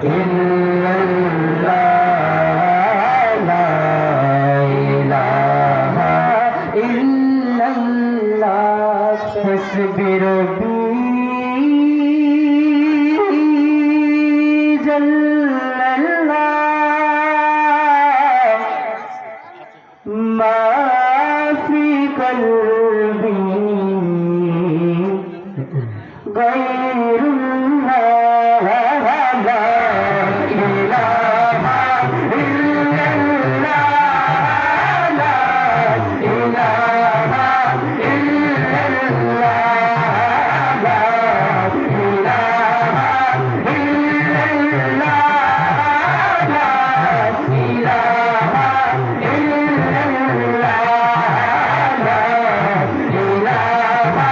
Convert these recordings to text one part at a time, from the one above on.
ইল্লাল্লাহ লা ইলাহা ইল্লাল্লাহ হাসবি রব্বি জাল্লাল্লাহ মা ফি কলবি গায়রুল্লাহ লা ইলাহা ইল্লাল্লাহ লা ইলাহা ইল্লাল্লাহ লা ইলাহা ইল্লাল্লাহ লা ইলাহা ইল্লাল্লাহ লা ইলাহা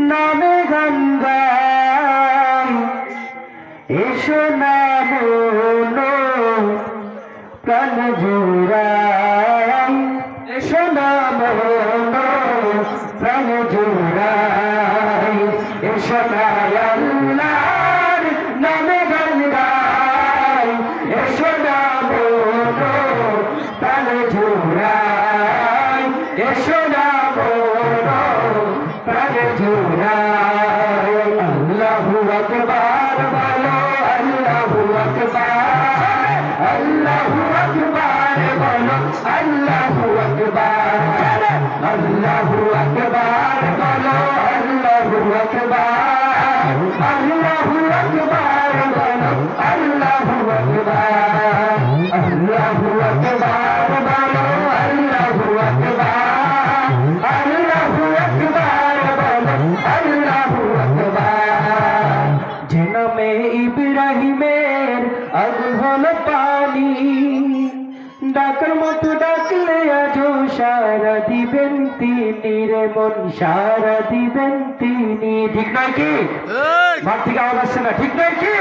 নামে গান গাই এসো না বলো প্রাণ জোড়াই এসো না বলো প্রাণ জোড়াই এসো না আল্লাহর নামে গান গাই এসো না বলো প্রাণ জোড়াই এসো না বলো প্রাণ জোড়াই আল্লাহু আকবার বলো আল্লাহু আকবার আল্লাহু আকবার বলো আল্লাহু আকবার আল্লাহু আকবার বলো আল্লাহু আকবার আল্লাহু আকবার বলো আল্লাহু আকবার আল্লাহু আকবার বলো আল্লাহু আকবার আল্লাহু আকবার বলো আল্লাহু আকবার যে নামে ইব্রাহিমের আগুন হলো পানি ডাকার মতো ডাকলে আজও সারা দিবেন তিনি রে মন সারা দিবেন তিনি ঠিক নয় কি মাঠ থেকে আওয়াজ আসছে না ঠিক নয় কি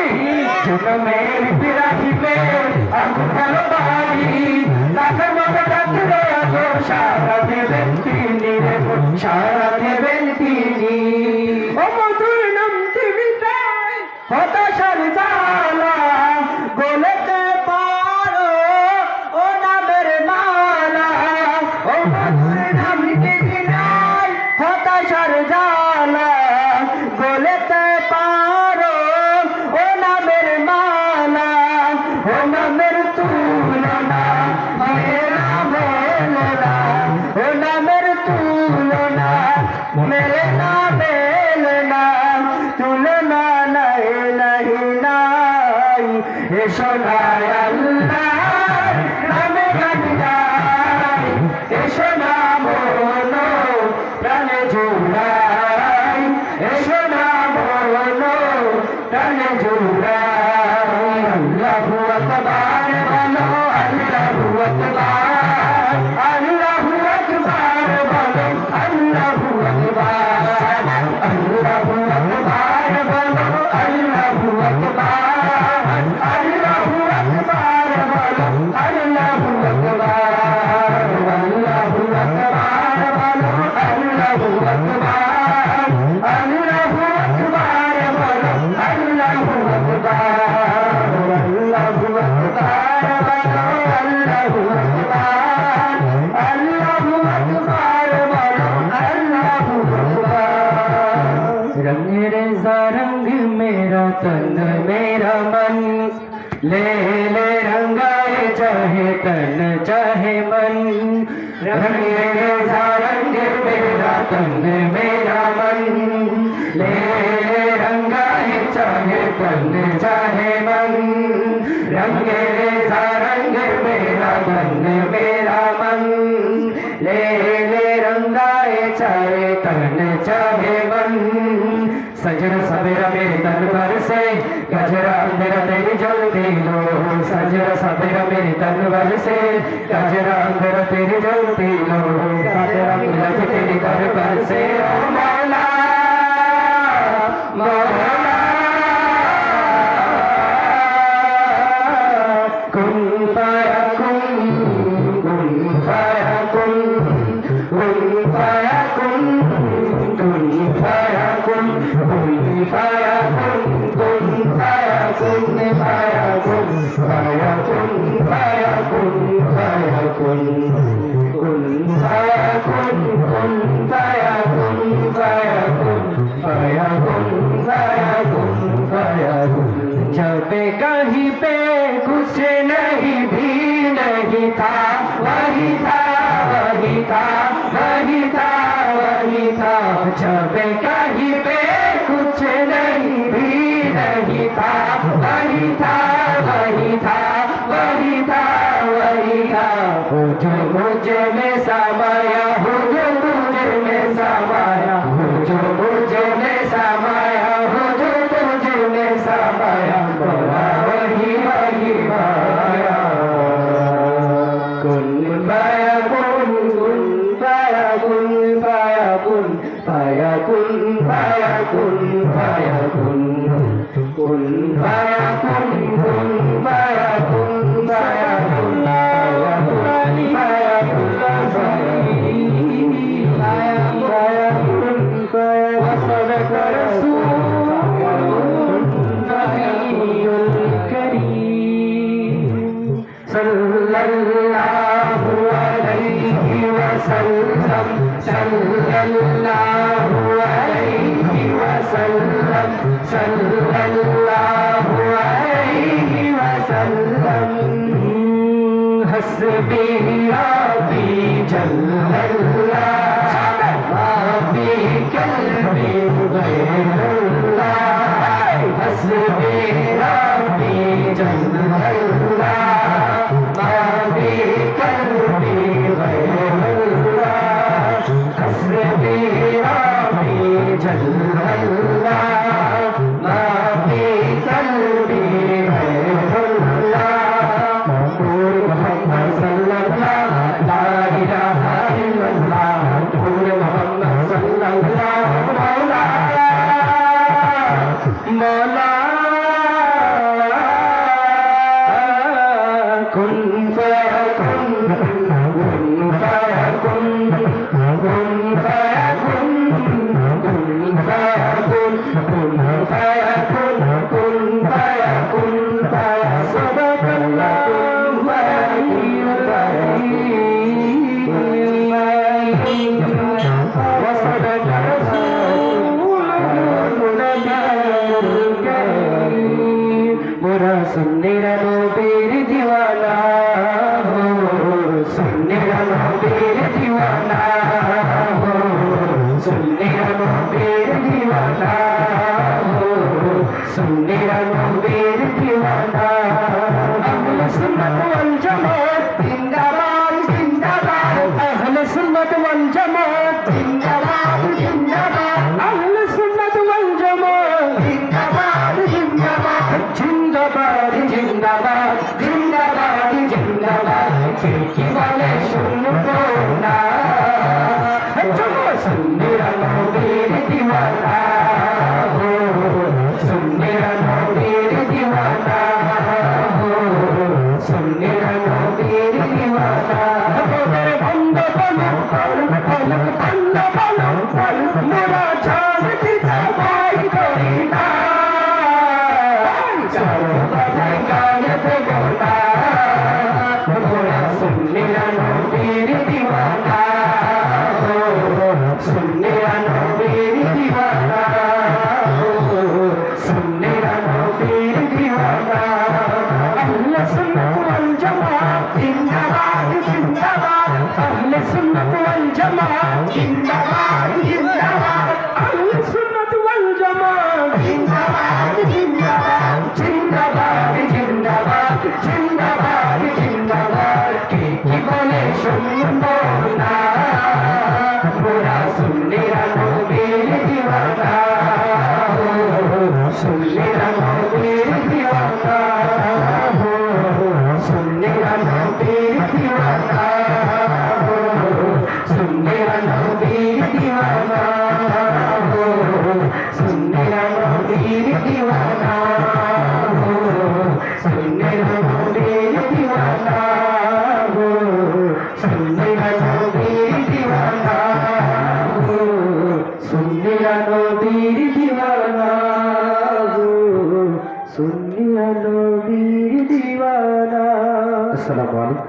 যে নামে ইব্রাহিমের আগুন হলো পানি ডাকার মতো ডাকলে আজও সারা দিবেন তিনি রে মন সারা দিবেন তিনি ও মধুর নাম তুমি তাই হতাশার জ্বালা গলেতে পারো ও নামের মালা ও মধুর নাম তুমি নাই হতাশার জ্বালা গলেতে পারো ও নামের মালা ও নামের তুলনা মেলে না ও নামের তুলনা মেলে না তুলনা নাই নাই নাই এসো না আল্লাহ নামে গান গাই এসো না মনো প্রাণে জোড়াই এসো না মনো প্রাণে জোড়াই আল্লাহু আকবার বলো আল্লাহু আকবার আল্লাহু আকবার বলো আল্লাহু আকবার আল্লাহু আকবার বলো আল্লাহু আকবার আল্লাহু আকবার বলো আল্লাহু আকবার আল্লাহু আকবার বলো আল্লাহু আকবার আল্লাহু আকবার বলো আল্লাহু আকবার আল্লাহু আকবার বলো আল্লাহু আকবার আল্লাহু আকবার বলো আল্লাহু আকবার रंग रेज़ा रंग मेरा तन मेरा मन ले ले रंगाए चाहे तन चाहे मन रंग रेज़ा रंग मेरा तन मेरा मन ले ले रंगाए चाहे तन चाहे मन रंगे रेजा रंग मेरा तन मेरा मन ले ले रंगाए चाहे तन चाहे मन सजरा सवेरा मेरे तन पर से गजरा अंधेरा तेरी जल्दी लो सजरा सवेरा मेरे तन पर से गजरा अंधेरा तेरी जल्दी लो गजरा मिलज तेरी तर पर से ओ मौला मौला कुन फयकुन कुन फयकुन कुन फयकुन कुन फयकुन कुन फयकुन कुन फयकुन फयकुन फयकुन फयकुन फयकुन कुन फयकुन कुन फयकुन फयकुन फयकुन फयकुन फयकुन जब कहीं पे कुछ नहीं भी नहीं था वही था वही था वही था वही था जब कहीं पे कुछ नहीं भी नहीं था वही था वही था वही था वही था हो जो मुझे में समाया हो जो तुझे में समाया हो जो मुझे में समाया हो जो तुझे में समाया बोला वही वही माया कुन फयकुन कुन फयकुन फयकुन फयकुन फयकुन फयकुन कुन फयकुन कुन फयकुन फयकुन وصدق رسول النبي الكريم صلى الله عليه وسلم صلى الله عليه وسلم صلى الله عليه وسلم حسبي ربي جل الله ما في قلبي غير الله حسبي ربي جل الله ما في قلبي غير الله حسبي ربي جل الله ما في قلبي غير الله نور محمد صلى الله لا إله إلا الله نور محمد صلى الله مولا مولا كن فيكن كن فيكن كن فيكن كن فيكن كن فيكن كن فيكن صدق الله وصدق رسول الكريم मोरा सुनने नबीर दीवाना हो सुनने नबीर दीवाना हो सुनने नबीर दीवाना हो सुनने नबीर दीवाना अहले सुन्नत वल जमात जिंदाबाद जिंदाबाद अहले सुन्नत वल जमात जिंदाबाद जिंदाबाद अहले सुन्नत वल जमात जिंदाबाद जिंदाबाद जिंदाबाद जिंदाबाद जिंदाबाद जिंदाबाद खिड़की वाले सुन लो ना चलो सुनने नबीर दीवाना हो सुनने नबीर दीवाना हो सुनने नबीर दीवाना मेरे बंदे बनो पलक बंदा बनो पल मेरा जान दिखा भाई करीना चारों बजाय गाने पे बोला बोला सुनने नबीर दीवाना हो सुनने नबीर दीवाना हो सुनने नबीर दीवाना अहले सुन्नत वल जमात जिंदाबाद जिंदाबाद अहले सुन्नत वल जमात जिंदाबाद जिंदाबाद अहले सुन्नत वल जमात जिंदाबाद জিন্দাবাদ জিন্দাবাদ জিন্দাবাদ জিন্দাবাদ জিন্দাবাদ কি বলে শুনবো না পুরা সুন্নিরা নবীর দিওয়ানা সুন্নিরা নবীর দিওয়ানা সুন্নিরা নবীর দিওয়ানা সুন্নিরা নবীর দিওয়ানা সুন্নিরা নবীর দিওয়ানা সুন্নিরা নবীর দিওয়ানা সুন্নিরা নবীর দিওয়ানা সুন্নিরা নবীর দিওয়ানা সুন্নিরা নবীর দিওয়ানা। আসসালামু আলাইকুম।